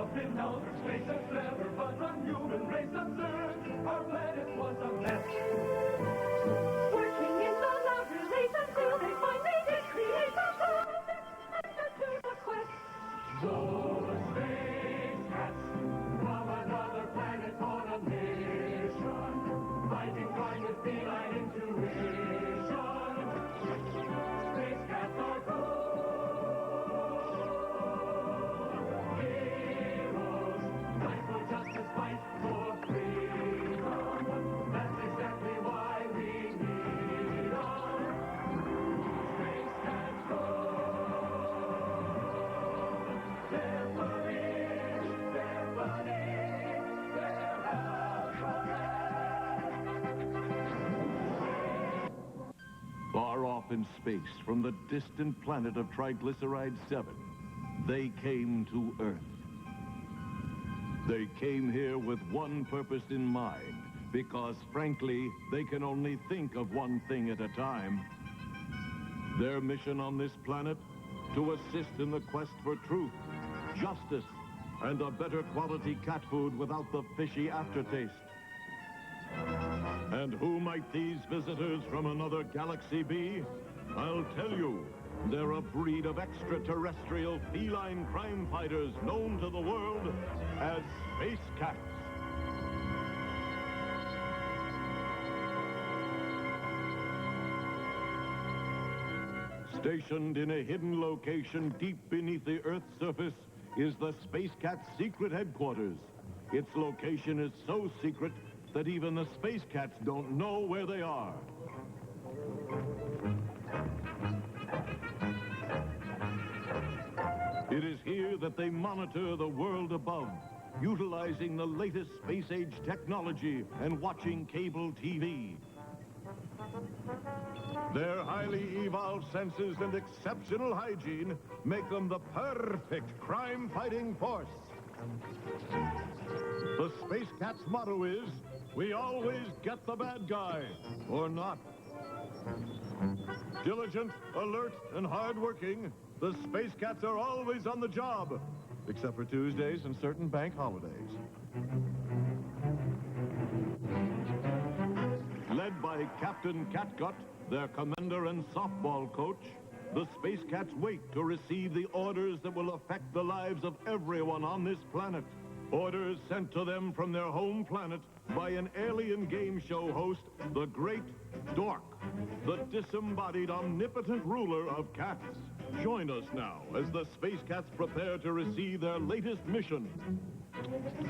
up in outer space, a clever but unhuman race absurd. Our planet was a mess. Working in the laboratories until they finally did create the sun and to the quest. Those space cats from another planet on a mission, fighting crime with feline intuition. Space cats are cool heroes, fight for justice, fight for freedom. That's exactly why we need them. Space cats go. They're funny, they're helpful. Far off in space, from the distant planet of Triglyceride 7, they came to Earth. They came here with one purpose in mind, because, frankly, they can only think of one thing at a time. Their mission on this planet, to assist in the quest for truth, justice, and a better quality cat food without the fishy aftertaste. And who might these visitors from another galaxy be? I'll tell you. They're a breed of extraterrestrial feline crime fighters known to the world as space cats. Stationed in a hidden location deep beneath the Earth's surface is the Space Cat's secret headquarters. Its location is so secret that even the Space Cats don't know where they are. It is here that they monitor the world above, utilizing the latest space-age technology and watching cable TV. Their highly evolved senses and exceptional hygiene make them the perfect crime-fighting force. The Space Cat's motto is, we always get the bad guy, or not. Diligent, alert, and hard-working, the Space Cats are always on the job, except for Tuesdays and certain bank holidays. Led by Captain Catgut, their commander and softball coach, the Space Cats wait to receive the orders that will affect the lives of everyone on this planet. Orders sent to them from their home planet by an alien game show host, the Great D.O.R.C, the disembodied omnipotent ruler of cats. Join us now as the Space Cats prepare to receive their latest mission.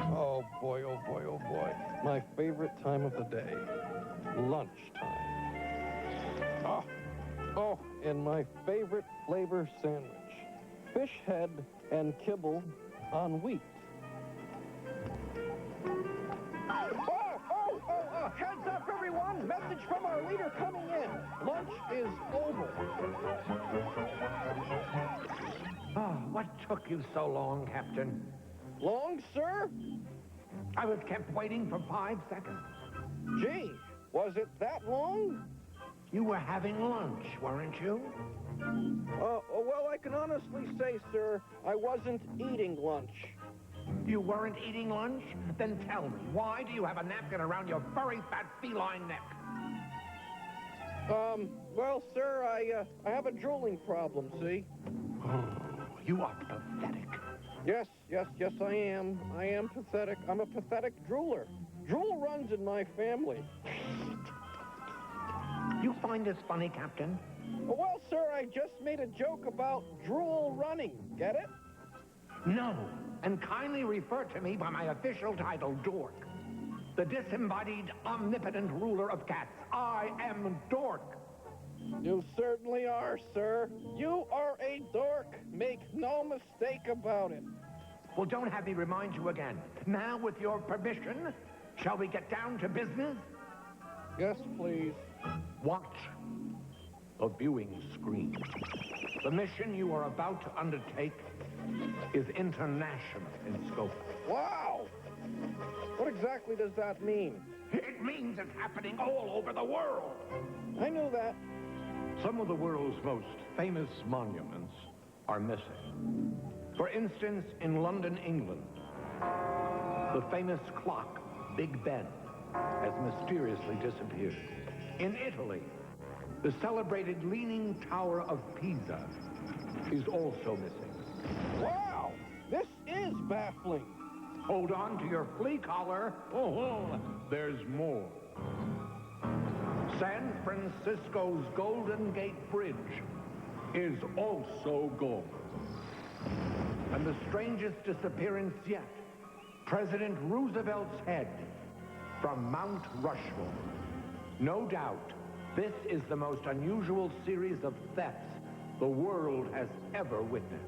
Oh boy, oh boy, oh boy. My favorite time of the day. Lunchtime. Oh, and my favorite flavor sandwich. Fish head and kibble on wheat. Heads up, everyone! Message from our leader coming in. Lunch is over. Oh, what took you so long, Captain? Long, sir? I was kept waiting for 5 seconds. Gee, was it that long? You were having lunch, weren't you? Well, I can honestly say, sir, I wasn't eating lunch. You weren't eating lunch? Then tell me, why do you have a napkin around your furry, fat feline neck? Well, sir, I have a drooling problem, see? Oh, you are pathetic. Yes, I am. I am pathetic. I'm a pathetic drooler. Drool runs in my family. You find this funny, Captain? Well, sir, I just made a joke about drool running. Get it? No, and kindly refer to me by my official title, D.O.R.C, the disembodied, omnipotent ruler of cats. I am D.O.R.C. You certainly are, sir. You are a dork. Make no mistake about it. Well, don't have me remind you again. Now, with your permission, shall we get down to business? Yes, please. Watch the viewing screen. The mission you are about to undertake is international in scope. Wow! What exactly does that mean? It means it's happening all over the world. I knew that. Some of the world's most famous monuments are missing. For instance, in London, England, The famous clock, Big Ben, has mysteriously disappeared. In Italy, the celebrated Leaning Tower of Pisa is also missing. Wow! This is baffling. Hold on to your flea collar. Oh, there's more. San Francisco's Golden Gate Bridge is also gone. And the strangest disappearance yet, President Roosevelt's head from Mount Rushmore. No doubt, this is the most unusual series of thefts the world has ever witnessed.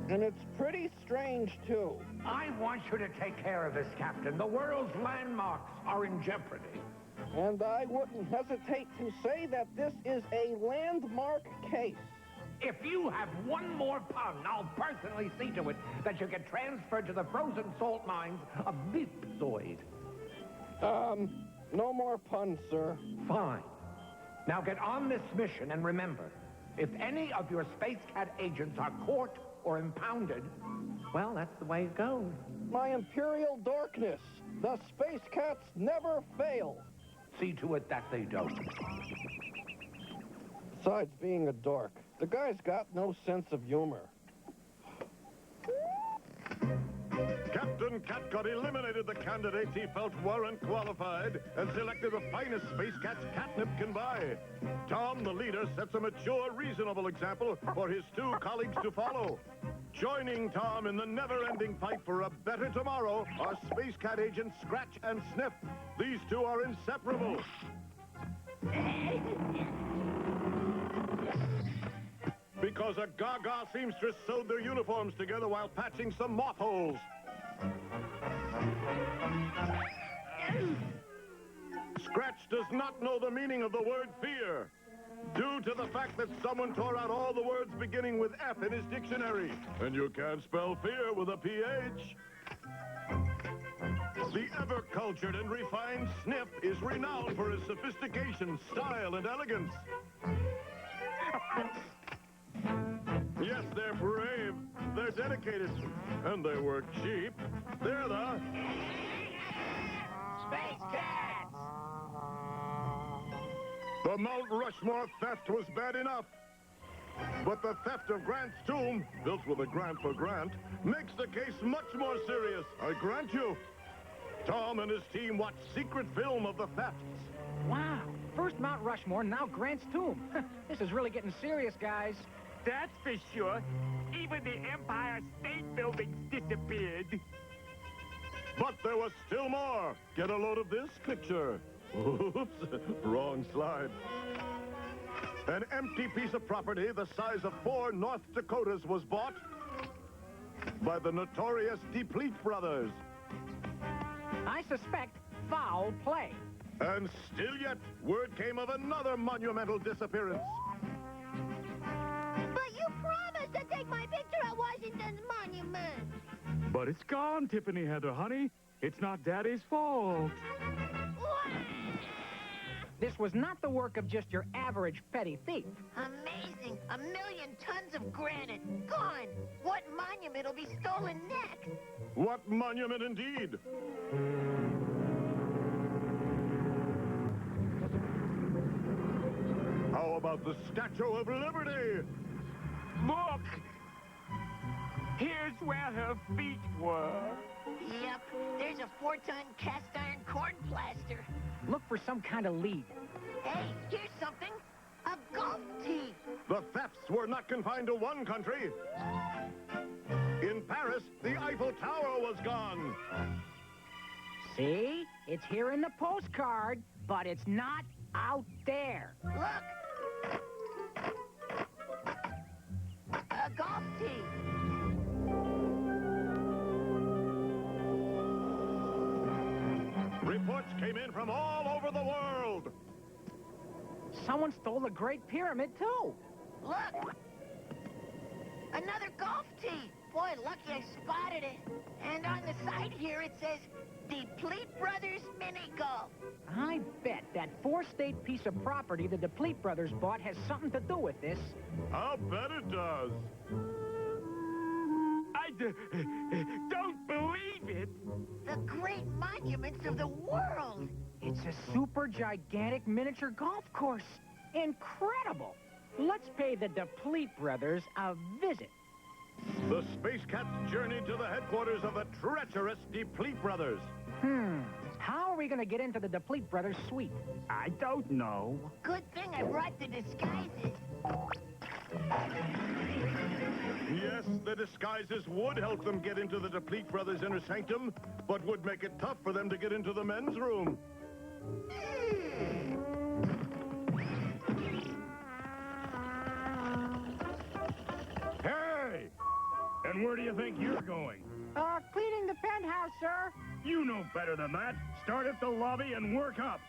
And it's pretty strange, too. I want you to take care of this, Captain. The world's landmarks are in jeopardy. And I wouldn't hesitate to say that this is a landmark case. If you have one more pun, I'll personally see to it that you get transferred to the frozen salt mines of Vipzoid. No more puns, sir. Fine. Now get on this mission and remember, if any of your Space Cat agents are caught or impounded, well, that's the way it goes. My imperial darkness. The Space Cats never fail. See to it that they don't. Besides being a dork, the guy's got no sense of humor. Captain Catgut eliminated the candidates he felt weren't qualified and selected the finest Space Cats catnip can buy. Tom, the leader, sets a mature, reasonable example for his two colleagues to follow. Joining Tom in the never-ending fight for a better tomorrow are Space Cat agents Scratch and Sniff. These two are inseparable. Because a Gaga seamstress sewed their uniforms together while patching some moth holes. Scratch does not know the meaning of the word fear, due to the fact that someone tore out all the words beginning with F in his dictionary. And you can't spell fear with a PH. The ever-cultured and refined Sniff is renowned for his sophistication, style, and elegance. Yes, they're brave, they're dedicated, and they work cheap. They're the Space Cats! The Mount Rushmore theft was bad enough. But the theft of Grant's tomb, built with a grant for Grant, makes the case much more serious, I grant you. Tom and his team watched secret film of the thefts. Wow. First Mount Rushmore, now Grant's tomb. This is really getting serious, guys. That's for sure. Even the Empire State Building's disappeared. But there was still more. Get a load of this picture. Oops, wrong slide. An empty piece of property the size of 4 North Dakotas was bought by the notorious Deplete brothers. I suspect foul play. And still yet, word came of another monumental disappearance. But you promised to take my picture at Washington's monument. But it's gone, Tiffany Heather, honey. It's not Daddy's fault. This was not the work of just your average petty thief. Amazing. 1,000,000 tons of granite. Gone. What monument will be stolen next? What monument indeed? How about the Statue of Liberty? Look! Here's where her feet were. Yep. There's a 4-ton cast iron corn plaster. Look for some kind of lead. Hey, here's something. A golf tee. The thefts were not confined to one country. In Paris, the Eiffel Tower was gone. See? It's here in the postcard, but it's not out there. Look. A golf tee. Reports came in from all over the world. Someone stole the Great Pyramid, too. Look. Another golf tee. Boy, lucky I spotted it. And on the side here it says, Deplete Brothers Mini Golf. I bet that 4-state piece of property the Deplete brothers bought has something to do with this. I'll bet it does. I don't believe it. it? The great monuments of the world. It's a super gigantic miniature golf course. Incredible. Let's pay the Deplete brothers a visit. The Space Cats journey to the headquarters of the treacherous Deplete brothers. How are we going to get into the Deplete brothers' suite? I don't know. Good thing I brought the disguises. Yes, the disguises would help them get into the Deplete brothers' inner sanctum, but would make it tough for them to get into the men's room. Hey! And where do you think you're going? Cleaning the penthouse, sir. You know better than that. Start at the lobby and work up.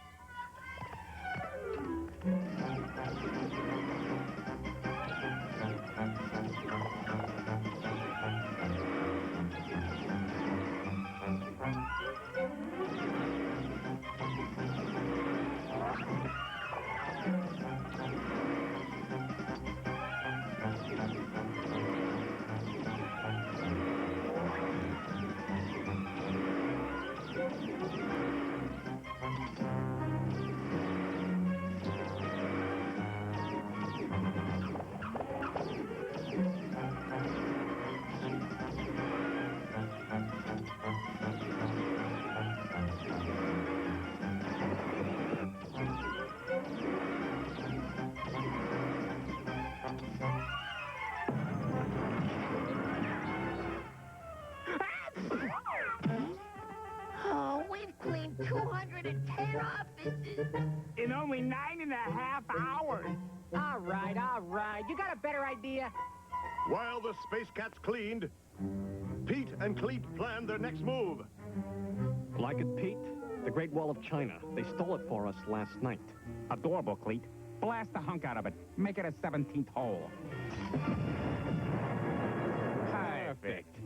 Oh, we've cleaned 210 offices. In only 9.5 hours. All right. You got a better idea? While the Space Cats cleaned, Pete and Cleet planned their next move. Like it, Pete? The Great Wall of China. They stole it for us last night. Adorable, Cleet. Blast the hunk out of it. Make it a 17th hole. Perfect.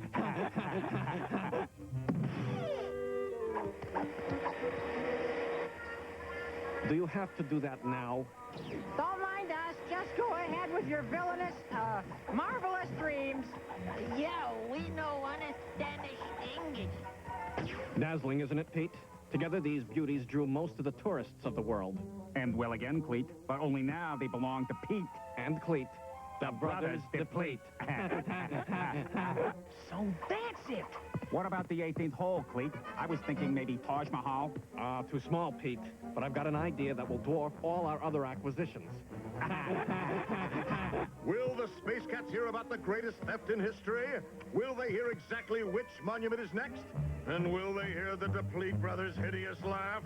Do you have to do that now? Don't mind us. Just go ahead with your villainous, marvelous dreams. Yeah, we know understandish English. Dazzling, isn't it, Pete? Together, these beauties drew most of the tourists of the world. And well again, Cleet. But only now they belong to Pete. And Cleet. The brothers Deplete. So that's it. What about the 18th hole, Cleet? I was thinking maybe Taj Mahal. Too small, Pete. But I've got an idea that will dwarf all our other acquisitions. Will the Space Cats hear about the greatest theft in history? Will they hear exactly which monument is next? And will they hear the Deplete brothers' hideous laugh?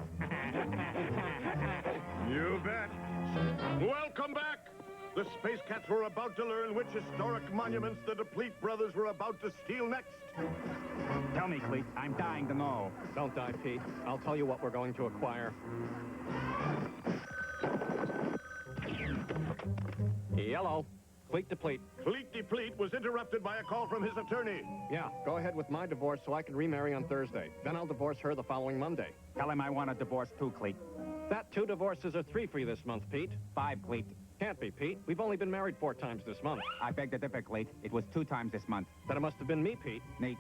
You bet. Welcome back. The Space Cats were about to learn which historic monuments the Deplete brothers were about to steal next. Tell me, Cleet. I'm dying to know. Don't die, Pete. I'll tell you what we're going to acquire. Yellow. Cleet Deplete. Cleet Deplete was interrupted by a call from his attorney. Yeah, go ahead with my divorce so I can remarry on Thursday. Then I'll divorce her the following Monday. Tell him I want a divorce too, Cleet. That 2 divorces are 3 for you this month, Pete. 5, Cleet. Can't be, Pete. We've only been married 4 times this month. I beg to differ, Cleet. It was 2 times this month. Then it must have been me, Pete. Neat.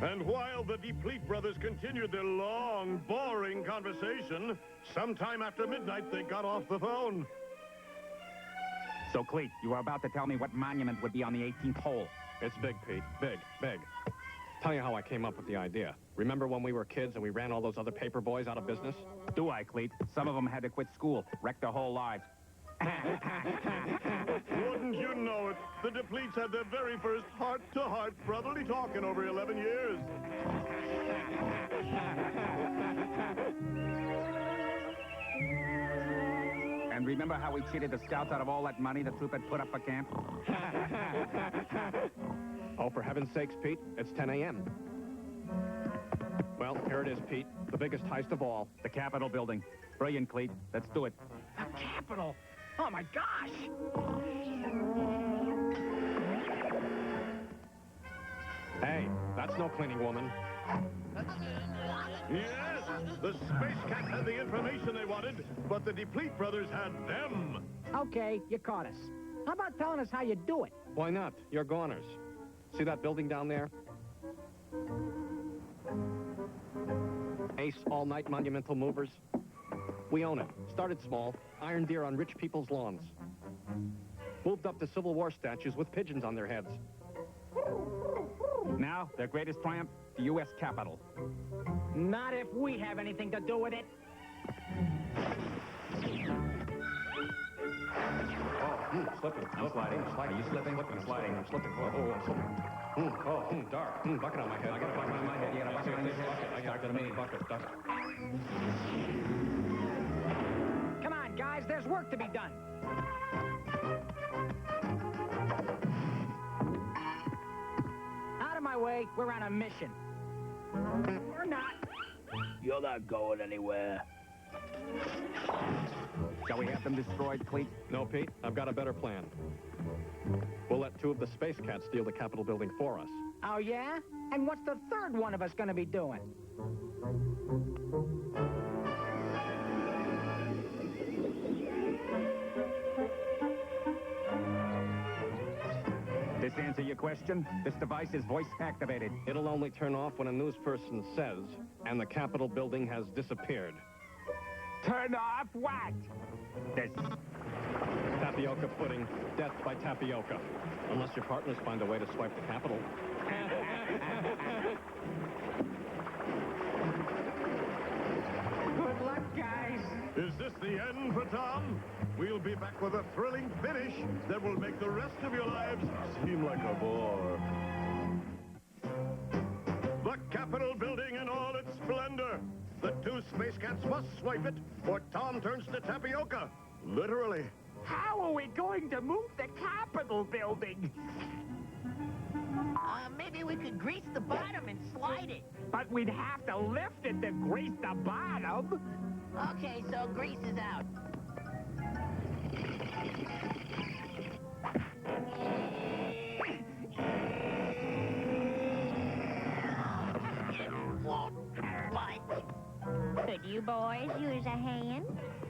And while the Deplete brothers continued their long, boring conversation, sometime after midnight they got off the phone. So, Cleet, you were about to tell me what monument would be on the 18th hole. It's big, Pete. Big, big. Tell you how I came up with the idea. Remember when we were kids and we ran all those other paper boys out of business? Do I, Cleet? Some of them had to quit school, wreck their whole lives. Wouldn't you know it? The Depletes had their very first heart-to-heart brotherly talk in over 11 years. And remember how we cheated the scouts out of all that money the troop had put up for camp? Oh, for heaven's sakes, Pete, it's 10 a.m. Well, here it is, Pete. The biggest heist of all. The Capitol building. Brilliant, Cleet. Let's do it. The Capitol. Oh, my gosh. Hey, that's no cleaning woman. Yes, the Space Cats had the information they wanted, but the Deplete brothers had them. Okay, you caught us. How about telling us how you do it? Why not? You're goners. See that building down there? Ace All-Night Monumental Movers. We own it. Started small, iron deer on rich people's lawns. Moved up to Civil War statues with pigeons on their heads. Now, their greatest triumph, the U.S. Capitol. Not if we have anything to do with it. Slipping. I'm sliding. Are you slipping? I'm sliding. I'm slipping. I'm slipping. Dark. Bucket on my head. I got a bucket on my head. You got a bucket on my head. I got a mini bucket. Come on, guys, there's work to be done. Out of my way, we're on a mission. We're not. You're not going anywhere. Shall we have them destroyed, Cleet? No, Pete. I've got a better plan. We'll let 2 of the Space Cats steal the Capitol building for us. Oh, yeah? And what's the third one of us going to be doing? This answer your question? This device is voice activated. It'll only turn off when a news person says, and the Capitol building has disappeared. Turn off what? This. Tapioca pudding, death by tapioca. Unless your partners find a way to swipe the Capitol. Good luck, guys. Is this the end for Tom? We'll be back with a thrilling finish that will make the rest of your lives seem like a bore. The Capitol building in all its splendor. The 2 Space Cats must swipe it, or Tom turns to tapioca. Literally. How are we going to move the Capitol building? Maybe we could grease the bottom and slide it. But we'd have to lift it to grease the bottom. Okay, so grease is out. Could you boys use a hand?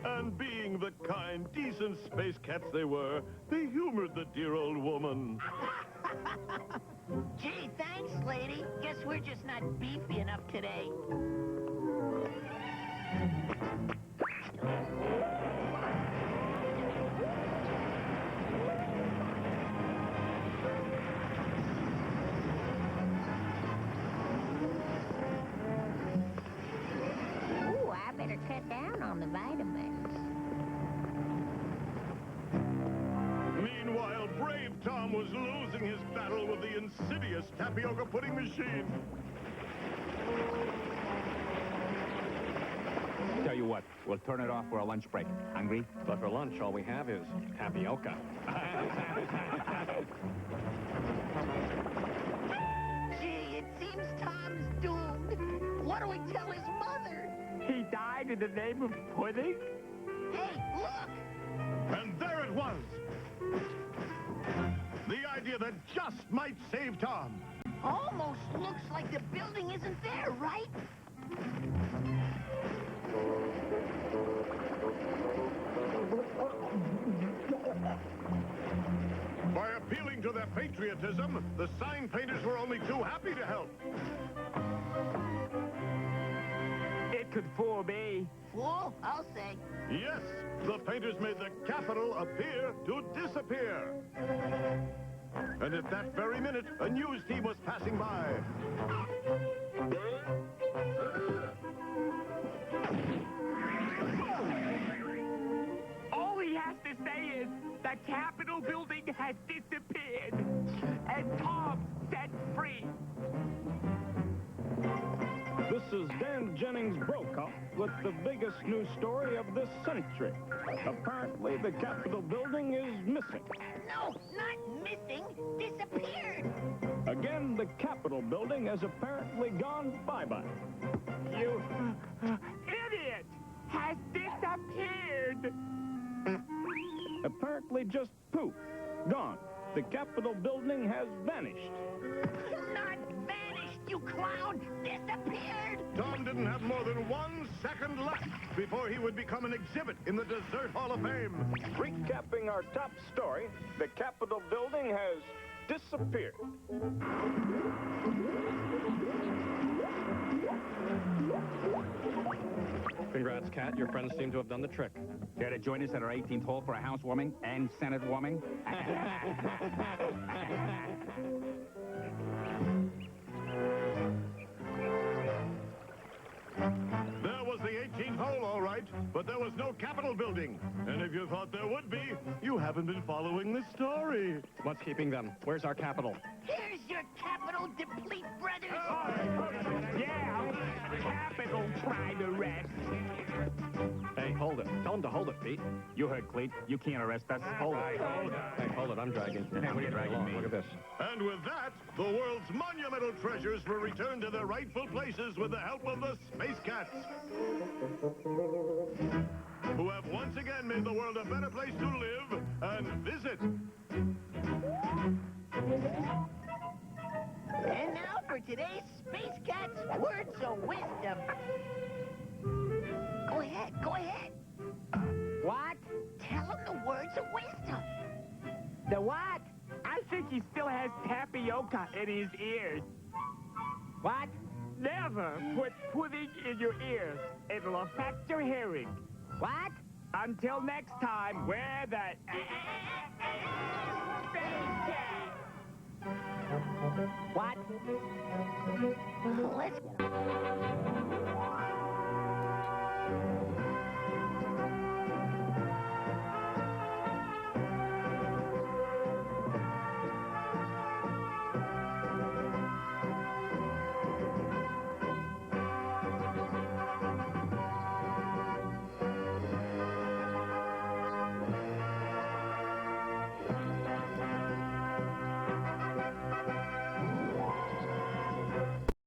And being the kind, decent Space Cats they were, they humored the dear old woman. Gee, thanks, lady. Guess we're just not beefy enough today. Ooh, I better cut down on the vitamins. Meanwhile, brave Tom was losing his battle with the insidious tapioca pudding machine. Tell you what, we'll turn it off for a lunch break. Hungry? But for lunch, all we have is tapioca. Gee, it seems Tom's doomed. What do we tell his mother? He died in the name of pudding? Hey, look! And there it was. The idea that just might save Tom. Almost looks like the building isn't there, right? By appealing to their patriotism, the sign painters were only too happy to help. It could fool me. Fool, I'll say. Yes, the painters made the Capitol appear to disappear. And at that very minute, a news team was passing by. All he has to say is, the Capitol building has disappeared. And Tom set free. This is Dan Jennings Brokaw with the biggest news story of this century. Apparently, the Capitol building is missing. No, not missing. Disappeared. Again, the Capitol building has apparently gone bye-bye. You idiot! Has disappeared. Apparently just poof, gone. The Capitol building has vanished. Not vanished, you clown. Disappeared. Tom didn't have more than 1 second left before he would become an exhibit in the Dessert Hall of Fame. Recapping our top story, the Capitol building has disappeared. disappeared. Congrats, Cat. Your friends seem to have done the trick. Care to join us at our 18th hole for a housewarming and Senate warming? There was the 18th hole, all right, but there was no Capitol building. And if you thought there would be, you haven't been following the story. What's keeping them? Where's our capital? Here's your capital, Deplete Brothers. Yeah, Capital tried arrest. Hey, hold it. Tell him to hold it, Pete. You heard, Cleet. You can't arrest us. Hold it. Hey, hold it. I'm dragging. Hey, what are you dragging me? Look at this. And with that, the world's monumental treasures were returned to their rightful places with the help of the Space Cats, who have once again made the world a better place to live and visit. And now for today's Space Cats Words of Wisdom. Go ahead, go ahead. What? Tell them the words of wisdom. The what? I think he still has tapioca in his ears. What? Never put pudding in your ears. It'll affect your hearing. What? Until next time, wear the Space Cat. What? Let's